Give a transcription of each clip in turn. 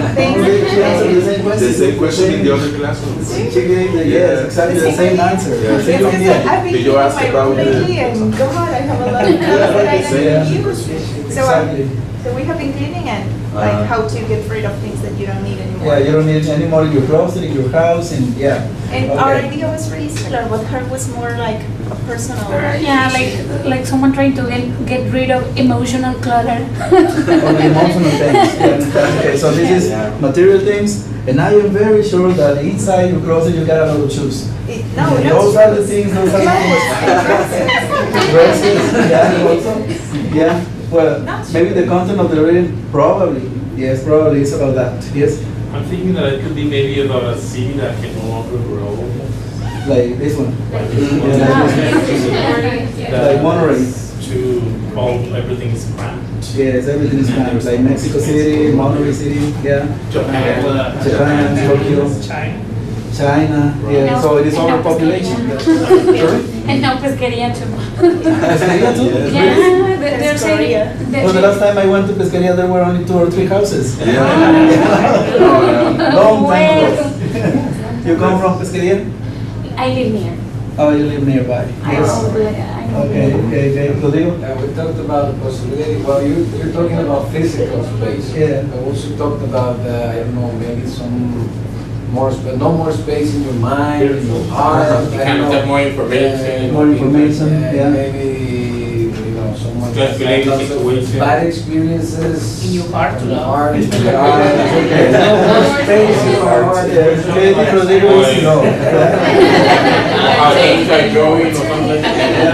She answered the same question. The same question in the other classroom. She gave yes, exactly the same answer. Yeah. The same Yes, idea. I've been Did you cleaning ask my about room the- lately, and God, I have a lot of clothes that I Yeah. don't use. So, Exactly. so we have been cleaning and like how to get rid of things that you don't need anymore. Yeah, you don't need any more in your closet, in your house, and yeah. And our idea was really similar, but her was more like a personal. Yeah, like someone trying to get rid of emotional clutter. Or the emotional things. Yeah, okay, so this is material things, and I am very sure that inside your closet you got a lot of shoes. No, Yeah, no. those are the things. Those are the things. Dresses, yeah, also. Yeah. Well, maybe the content of the reading, probably. Yes, probably is about that. Yes, I'm thinking that it could be maybe about a seed that can no longer grow. like this one. Like this one. Yeah, like this one. Like Monterey. To all everything is cramped. Yes, everything is planned. Like Mexico City, Monterey City, yeah. Japan, Tokyo, China, yeah. So it is overpopulation. Sorry? And now pesquería too. Pesquería too? Yeah, they're saying. Well, the last time I went to Pesquería, there were only 2 or 3 houses. Yeah. Long time ago. You come from Pesquería? I live near. Oh, you live nearby. I Yes. know. Okay. Rodrigo? We talked about the possibility, well, you're talking about physical space. Yeah. I also talked about, I don't know, maybe some more space, no more space in your mind, in your heart. You kind of have more information. More information, yeah. Maybe, you know, someone Just related lots of situation. bad experiences. In your heart to in your love. heart, in your Yeah, heart. okay. No more space in your heart. Okay, Rodrigo is no. How things are growing or something.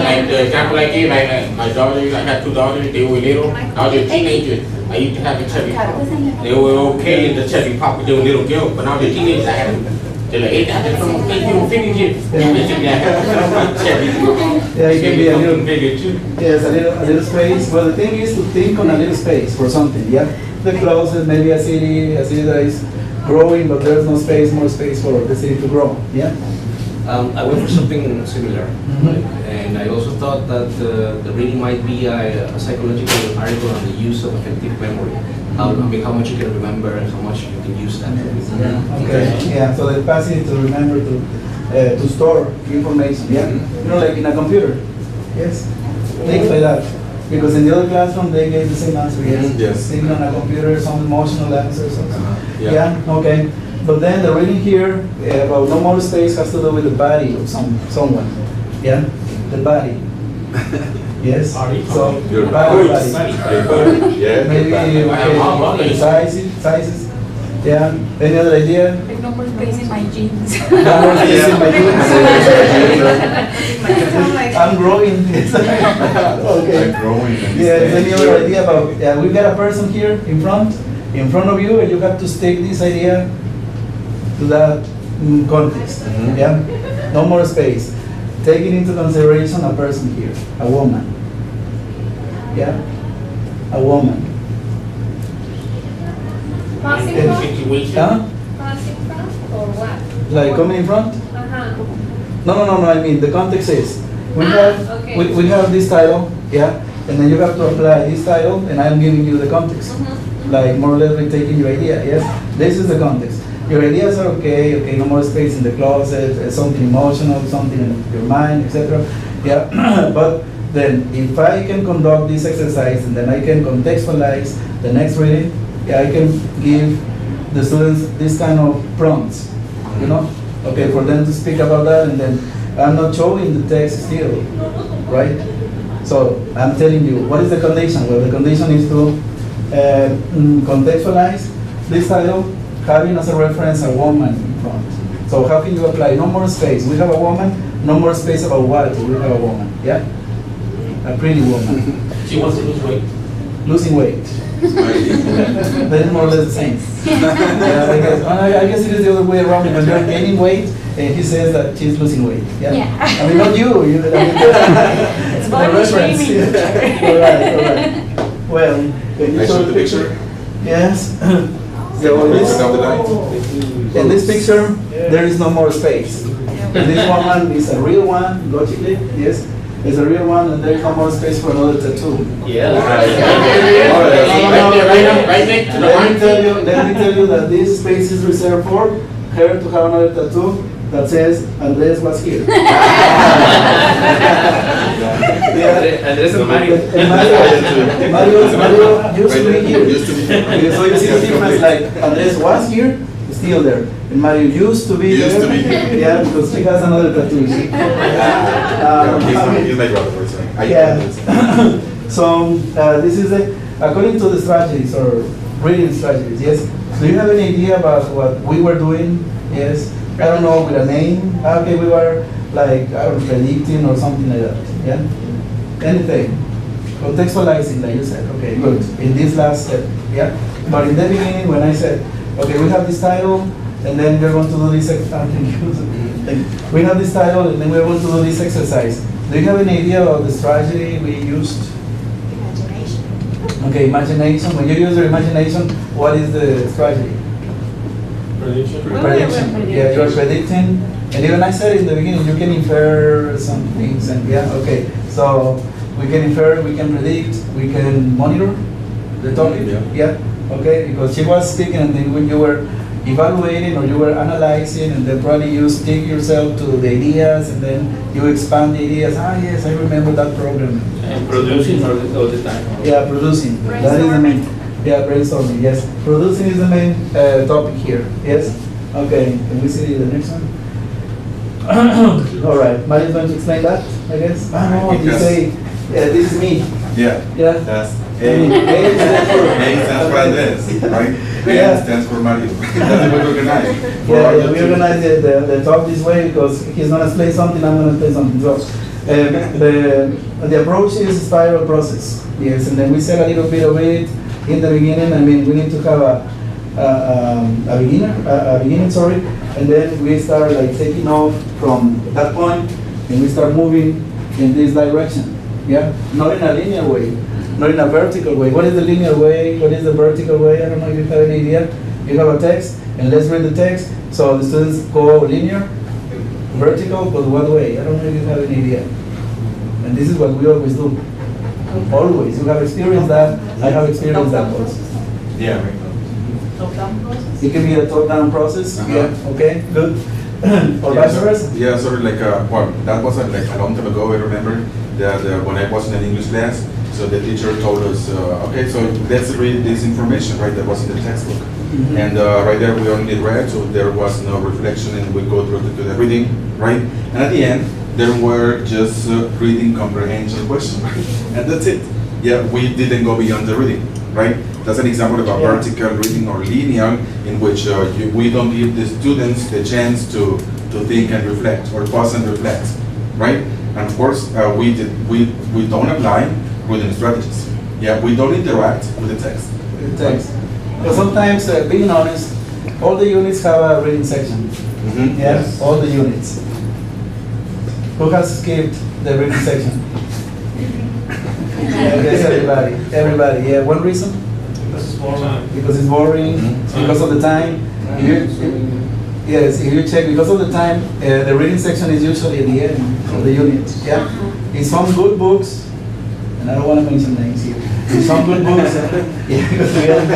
Like the example I gave, my daughters, I had 2 daughters, they were little, now they're teenagers. I used to have a Chevy Pop. They were okay in the Chevy Pop, they were little girls, but now they're teenagers, I have them. They're like, hey, Dad, from you don't finish it. Basically, I have a Chevy. Yeah, it can be a Something little, bigger too. yes, a little space. Well, the thing is to think on a little space for something, yeah? The closet, maybe a city that is growing, but there's no space, more space for the city to grow, yeah? I went for something similar, and I also thought that the reading might be a psychological article on the use of effective memory. How much you can remember and how much you can use that. Okay, yeah, so the capacity to remember to store information, yeah? You know, like in a computer, yes? Things like that. Because in the other classroom, they gave the same answer, yes? Yes. Sitting on a computer, some emotional answers, Yeah. yeah, okay. But then the reading here about no more space has to do with the body of someone, yeah? The body. Yes? So, Your body. body. Yeah. Maybe okay, sizes, yeah. Any other idea? Like no more space in my jeans. No more space in my I'm like, I'm growing. Okay. Like growing and Yeah, any other staying. idea about, yeah, we've got a person here in front of you, and you have to stick this idea to that context, yeah? No more space. Taking into consideration a person here, a woman, yeah? A woman. Passing Yeah. from? Situation. Huh? Passing from? Or what? Like coming in front? Uh-huh. No, I mean, the context is, we have, okay. we have this title, yeah? And then you have to apply this title, and I'm giving you the context. Like more or less like taking your idea, yes? This is the context. Your ideas are okay, no more space in the closet, something emotional, something in your mind, etc. Yeah, but then if I can conduct this exercise and then I can contextualize the next reading, yeah, I can give the students this kind of prompts, you know? Okay, for them to speak about that, and then I'm not showing the text still, right? So I'm telling you, what is the condition? Well, the condition is to contextualize this title, having as a reference a woman in front. So how can you apply? No more space. We have a woman, no more space about what we have a woman, yeah? A pretty woman. She wants to lose weight. Losing weight. That is more or less the same. Yeah, I guess it is the other way around, because you're gaining weight and he says that she's losing weight. Yeah. Yeah. I mean, not you. It's the body reference. shaming. All right. Well, can you I show showed the picture. Yes. The So picture of the night. in this picture, there is no more space. This woman is a real one, logically, yes. It's a real one, and there's no more space for another tattoo. Yeah. Right next to the Let me tell you that this space is reserved for her to have another tattoo that says Andres was here. Andres and Mario. And Mario used to be here. Used to be here. Okay, so you see the difference, like Andres was here, still there. And Mario used to be Used there. to be here. Yeah, because he has another tattoo. See? He's my brother, so Yeah. So this is according to the strategies or reading strategies. Yes. Do you have any idea about what we were doing? Yes. I don't know, with a name. Okay, we were like predicting or something like that. Yeah. Anything. Contextualizing, like you said. Okay, good. In this last step. Yeah. But in the beginning, when I said, okay, we have this title, and then we're going to do this. We have this title, and then we're going to do this exercise. Do you have an idea of the strategy we used? Imagination. Okay, imagination. When you use your imagination, what is the strategy? Prediction. Prediction. Yeah, you are predicting. And even I said in the beginning, you can infer some things, and yeah, okay. So we can infer, we can predict, we can monitor the topic. Yeah. Okay, because she was speaking, and then when you were evaluating or you were analyzing, and then probably you stick yourself to the ideas, and then you expand the ideas. Ah, yes, I remember that program. And producing all the time. Yeah, producing. That is the main. Yeah, brainstorming. Yes, producing is the main topic here. Yes. Okay. Can we see the next one? All right. Maria's going to explain that, I guess. Ah, no. You Yes. say, this is me. Yeah. Yeah. That's A A. stands for. A stands for Andres, right? Yeah. A stands for Mario. That's the way we organize. Yeah, we organize the talk this way because he's going to explain something, I'm going to explain something. So, the approach is a spiral process. Yes, and then we said a little bit of it in the beginning. I mean, we need to have a beginning, sorry, and then we start like taking off from that point, and we start moving in this direction. Yeah, not in a linear way, not in a vertical way. What is the linear way? What is the vertical way? I don't know if you have any idea. You have a text, and let's read the text. So the students go linear, vertical, but what way? I don't know if you have any idea. And this is what we always do. Always. You have experienced that. I have experienced that also. Yeah. It can be a top-down process. Yeah. Okay. Good. Or vice versa. Yeah, sort of like, well, that was like a long time ago, I remember, that when I was in an English class, so the teacher told us, okay, so let's read this information, right, that was in the textbook. Mhm. And right there, we only read, so there was no reflection, and we go through to the reading, right? And at the end, there were just reading comprehension questions, right? And that's it. Yeah, we didn't go beyond the reading, right? That's an example of a Yeah. vertical reading or linear, in which we don't give the students the chance to think and reflect, or pause and reflect, right? And of course, we don't apply reading strategies. Yeah, we don't interact with the text. Good text. But sometimes, being honest, all the units have a reading section. Mhm. Yeah, all the units. Who has skipped the reading section? I guess everybody. Everybody. Yeah. One reason? Because it's boring. Mhm. Because of the time. Yes, if you check, because of the time, the reading section is usually at the end of the unit. Yeah. In some good books, and I don't want to mention names here. In some good books, yeah, because we have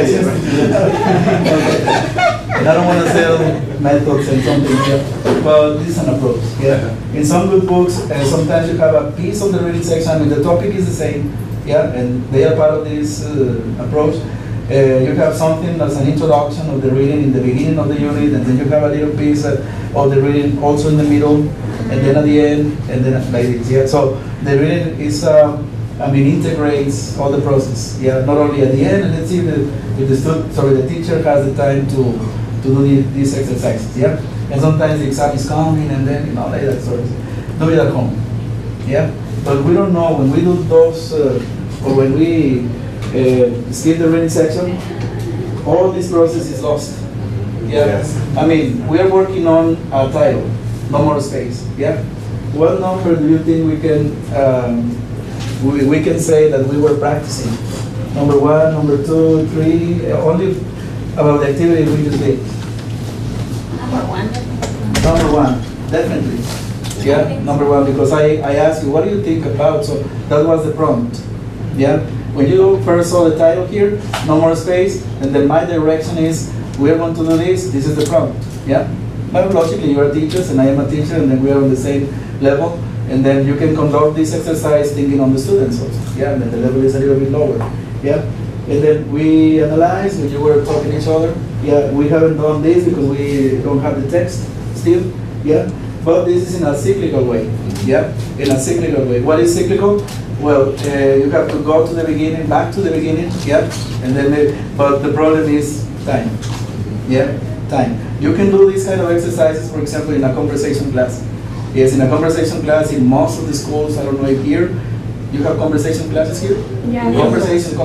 and I don't want to sell methods and something here, but this is an approach. Yeah. In some good books, sometimes you have a piece of the reading section. I mean, the topic is the same. Yeah, and they are part of this approach. You have something that's an introduction of the reading in the beginning of the unit, and then you have a little piece of the reading also in the middle, and then at the end, and then like this. Yeah. So the reading is, integrates all the process. Yeah. Not only at the end, and let's see if the teacher has the time to do these exercises. Yeah. And sometimes the exam is coming, and then like that sort of. Do it at home. Yeah. But we don't know when we do those, or when we skip the reading section, all this process is lost. Yeah. Yes. I mean, we are working on a title, no more space. Yeah. What number do you think we can we can say that we were practicing? Number 1, number 2, 3, only about the activity we just did. Number 1. Number 1, definitely. Yeah, number one, because I asked you, what do you think about? So that was the prompt. Yeah, when you first saw the title here, no more space, and then my direction is, we are going to do this, this is the prompt. Yeah, but logically you are teachers and I am a teacher, and then we are on the same level, and then you can conduct this exercise thinking on the students also. Yeah, and then the level is a little bit lower. Yeah, and then we analyze when you were talking to each other. Yeah, we haven't done this because we don't have the text still. Yeah, but this is in a cyclical way. Yeah, in a cyclical way. What is cyclical? Well, you have to go to the beginning, back to the beginning. Yeah, and then but the problem is time. Yeah, time. You can do these kind of exercises, for example, in a conversation class. Yes, in a conversation class in most of the schools. I don't know if here you have conversation classes here. Yeah. Conversation.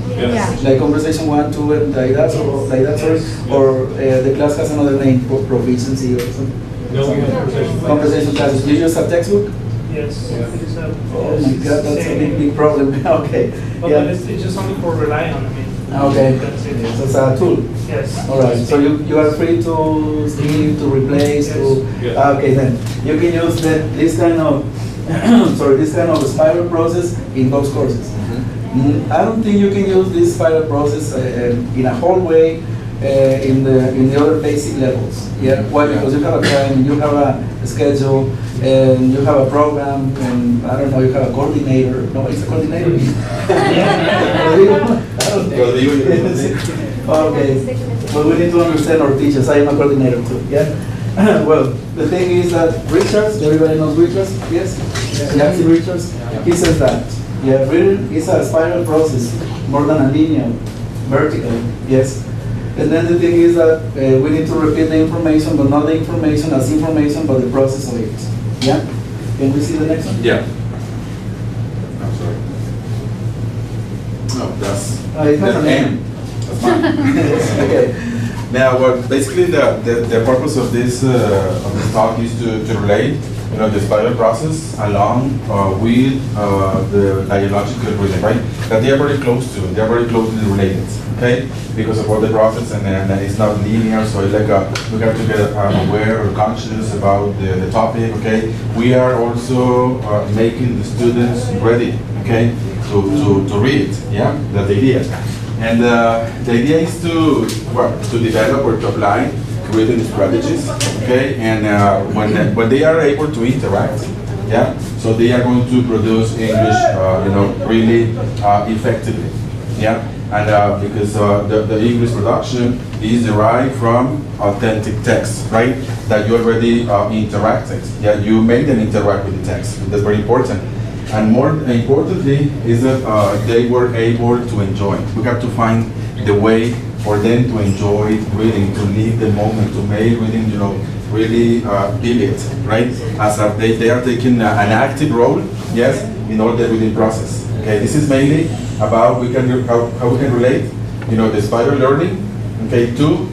Yes. Like conversation 1, 2, and like that, sorry. Or the class has another name, proficiency or something. No, we have conversation. Conversation classes. You use a textbook? Yes. It's a, Oh my God, that's a big problem. Okay. but Yeah. it's just something for rely on. I mean. Okay. That's it. So it's a tool. Yes. All right. So you are free to skip, to replace, to. Yes. Okay, then you can use this kind of this kind of spiral process in those courses. I don't think you can use this spiral process in a whole way in the other basic levels. Yeah. Why? Because you have a time, you have a schedule, and you have a program, and I don't know, you have a coordinator. No, it's a coordinator. Okay. But we need to understand our teachers. I am a coordinator too. Yeah. Well, the thing is that Richards, everybody knows Richards, yes? Nancy Richards, he says that. Yeah, reading is a spiral process more than a linear, vertical, yes? And then the thing is that we need to repeat the information, but not the information as information, but the process of it. Yeah? Can we see the next one? Yeah. I'm sorry. No, that's It has an M. That's fine. Okay. Now, well, basically the purpose of this talk is to relate, the spiral process along with the dialogical rhythm, right? That they are very closely related, okay? Because of all the process, and it's not linear, so it's like we have to get aware or conscious about the topic, okay? We are also making the students ready, okay, to read, yeah, that's the idea. And the idea is to develop or to apply reading strategies, okay? And when they are able to interact, yeah, so they are going to produce English, really effectively, yeah. And because the English production is derived from authentic text, right? That you already interacted, yeah. You made them interact with the text. That's very important. And more importantly is that they were able to enjoy. We have to find the way for them to enjoy reading, to live the moment, to make reading, really vivid, right? As they are taking an active role, yes, in all the reading process. Okay, this is mainly about how we can relate, the spiral learning, okay, to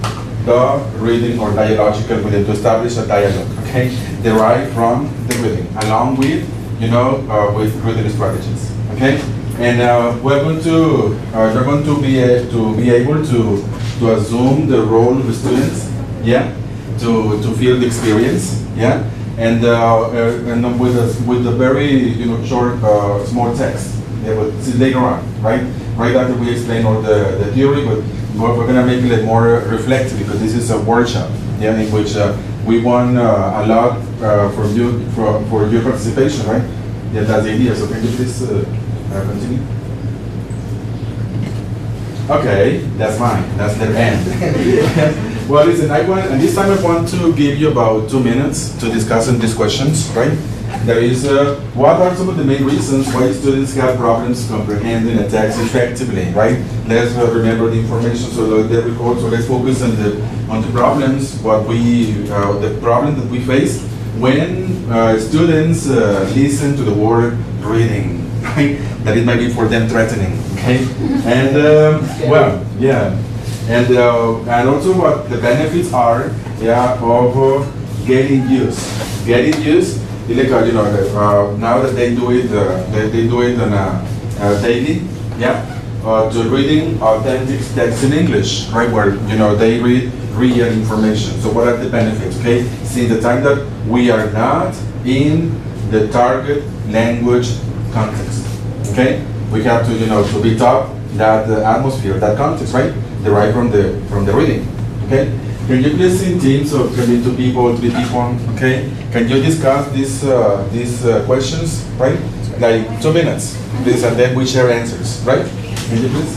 the reading or dialogical reading, to establish a dialogue, okay, derived from the reading, along with with reading strategies, okay? And we're going to you're going to be able to assume the role of the students, yeah, to feel the experience, yeah, and with a very short small text, yeah, but this is later on, right? Right after we explain all the theory, but we're gonna make it more reflective because this is a workshop, yeah, in which we want a lot from you for your participation, right? Yeah, that's the idea. So can you please continue? Okay, that's mine. That's the end. Well, listen, and this time I want to give you about 2 minutes to discuss these questions, right? There is, what are some of the main reasons why students have problems comprehending a text effectively, right? Let's remember the information, so the record, so let's focus on the problems, the problem that we face when students listen to the word reading, right? That it might be for them threatening, okay? And, well, yeah. And also what the benefits are, yeah, of getting used. Getting used, like, now that they do it, they do it on a daily, yeah, to reading authentic text in English, right, where, they read real information. So what are the benefits, okay? See, the time that we are not in the target language context. Okay, we have to, to be taught that atmosphere, that context, right, derived from the reading. Okay, can you please in teams or can you 2 people, 3 people? Okay, can you discuss these questions, right? Like 2 minutes, please, and then we share answers, right? Can you please?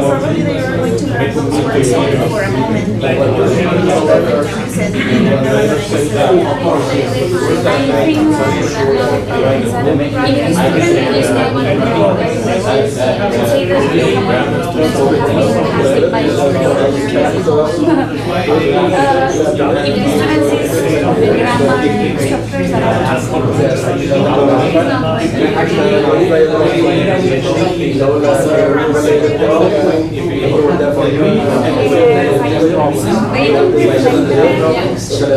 Probably they are going to learn those words only for a moment. Like you said, they don't know that I They don't reflect that. So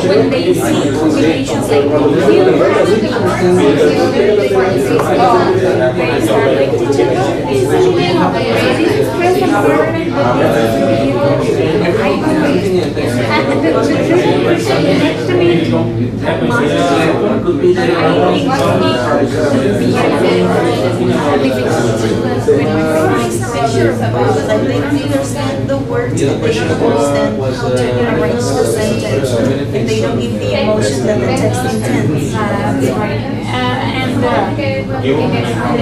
when they see combinations like computer, they start like teaching like they don't understand the words, and they don't understand how to arrange the sentence, and they don't give the emotion that the text intends.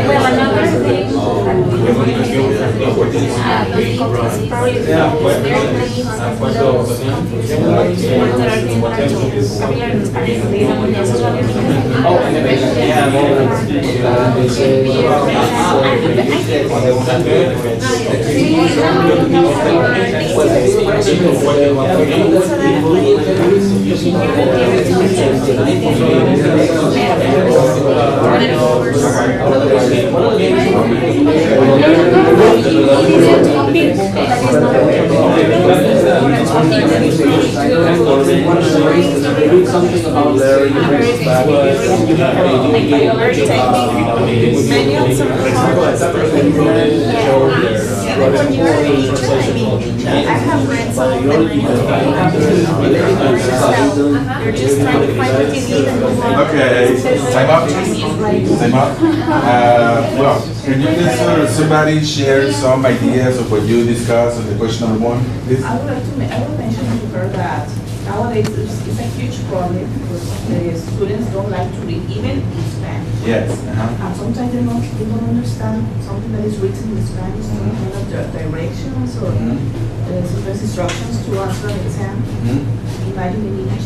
Well, another thing something about their When you're a teacher, I mean, I have read some of them, you're just trying to find what you need and move on. Okay, time up. Time up. Well, can you please somebody share some ideas of what you discussed on the question number 1, please? I would mention to her that nowadays it's a huge problem because the students don't like to read even in Spanish. Yes. And sometimes they don't understand something that is written in Spanish, some kind of directions or sometimes instructions to answer an exam. Imagine in English.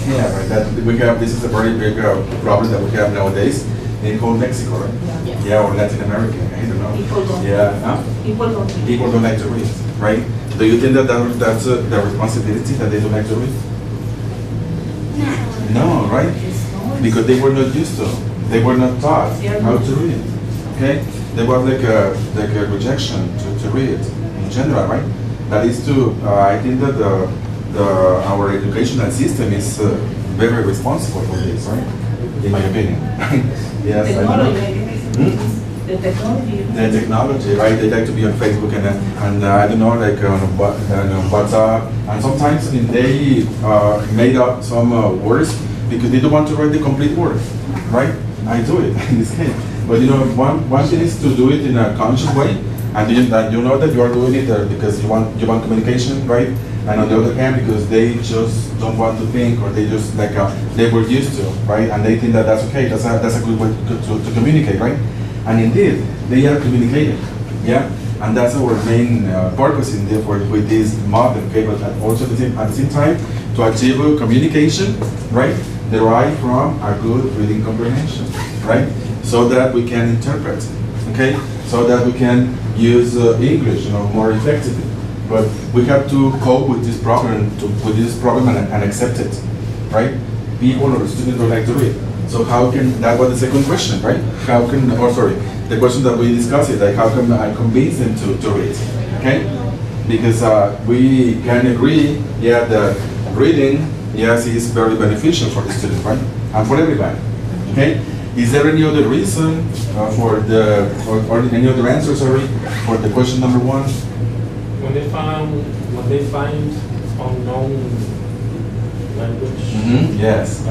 Yeah, right. This is a very big problem that we have nowadays in whole Mexico, right? Yeah. Yeah, or Latin America. I don't know. People don't. Yeah. Huh? People don't like to read, right? Do you think that's the responsibility that they don't like to read? No, right? Because they were not used to. They were not taught how to read. Okay? There was like a rejection to read in general, right? That is to. I think that our educational system is very responsible for this, right? In my opinion. Yes. The technology. The technology, right? They like to be on Facebook and I don't know, like on WhatsApp, and sometimes they made up some words because they don't want to write the complete word, right? I do it in this case, but one thing is to do it in a conscious way, and you know that you are doing it because you want communication, right? And on the other hand, because they just don't want to think, or they just like they were used to, right? And they think that that's okay. That's a good way to communicate, right? And indeed, they are communicating, yeah? And that's our main purpose with this model, okay? But also at the same time, to achieve communication, right? Derived from a good reading comprehension, right? So that we can interpret, okay? So that we can use English, more effectively. But we have to cope with this problem, and accept it, right? people or students don't like to read. So how can, that was the second question, right? How can, or sorry, the question that we discussed is like, how can I convince them to read, okay? Because we can agree, yeah, that reading, yes, is very beneficial for the student, right? And for everybody, okay? Is there any other reason for the, or any other answer, sorry, for the question number one? When they find unknown language, Yes.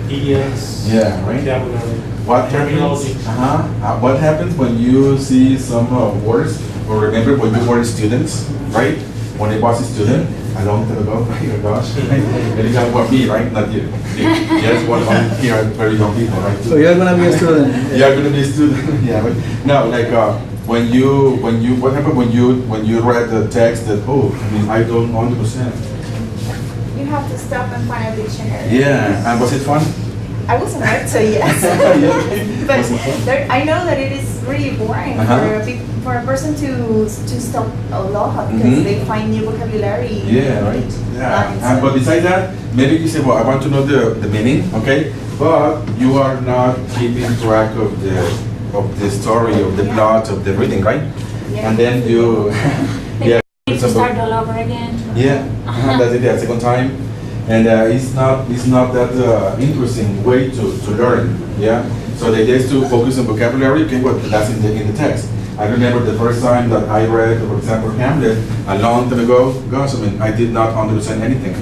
idioms, Yeah, right. vocabulary, What terminology. happens? What happens when you see some words, or remember when you were students, right? When I was a student, a long time ago, oh my gosh, right? And you have what me, right? Not you. Yes, one here are very young people, right? So you're gonna be a student. You're gonna be a student. Yeah, right. No, like when you, what happened when you read the text that, oh, I mean, I don't understand. You have to stop and find a dictionary. Yeah, and was it fun? I wasn't right, so yes. But I know that it is really boring for a person to stop a lot because they find new vocabulary. Yeah, right. Yeah. But besides that, maybe you say, well, I want to know the meaning, okay? But you are not keeping track of the story, of the plot, of the reading, right? Yeah. And then you, yeah. To start all over again. Yeah, that's it. Yeah, second time. And it's not that interesting way to learn. Yeah. So the idea is to focus on vocabulary. Okay, but that's in the text. I remember the first time that I read, for example, Hamlet a long time ago. Gosh, I mean, I did not understand anything.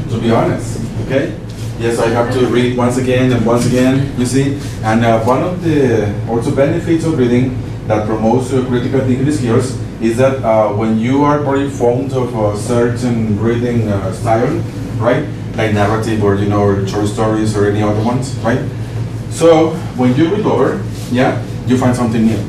To be honest. Okay. Yes, I have to read once again and once again. You see, and one of the also benefits of reading that promotes critical thinking skills is that when you are very fond of a certain reading style, right? Like narrative or, or short stories or any other ones, right? So when you read over, yeah, you find something new,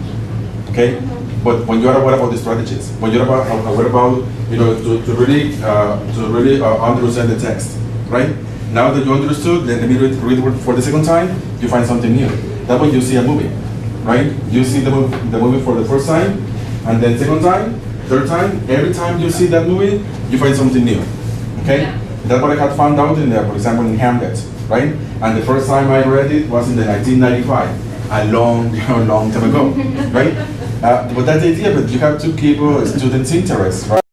okay? But when you are aware about the strategies, when you're aware about, to really understand the text, right? Now that you understood, then let me read for the second time, you find something new. That's when you see a movie, right? You see the movie for the first time, and then second time, third time, every time you see that movie, you find something new, okay? Yeah. That's what I had found out for example, in Hamlet, right? And the first time I read it was in the 1995, a long time ago, right? But that's the idea, but you have to keep a student's interest, right?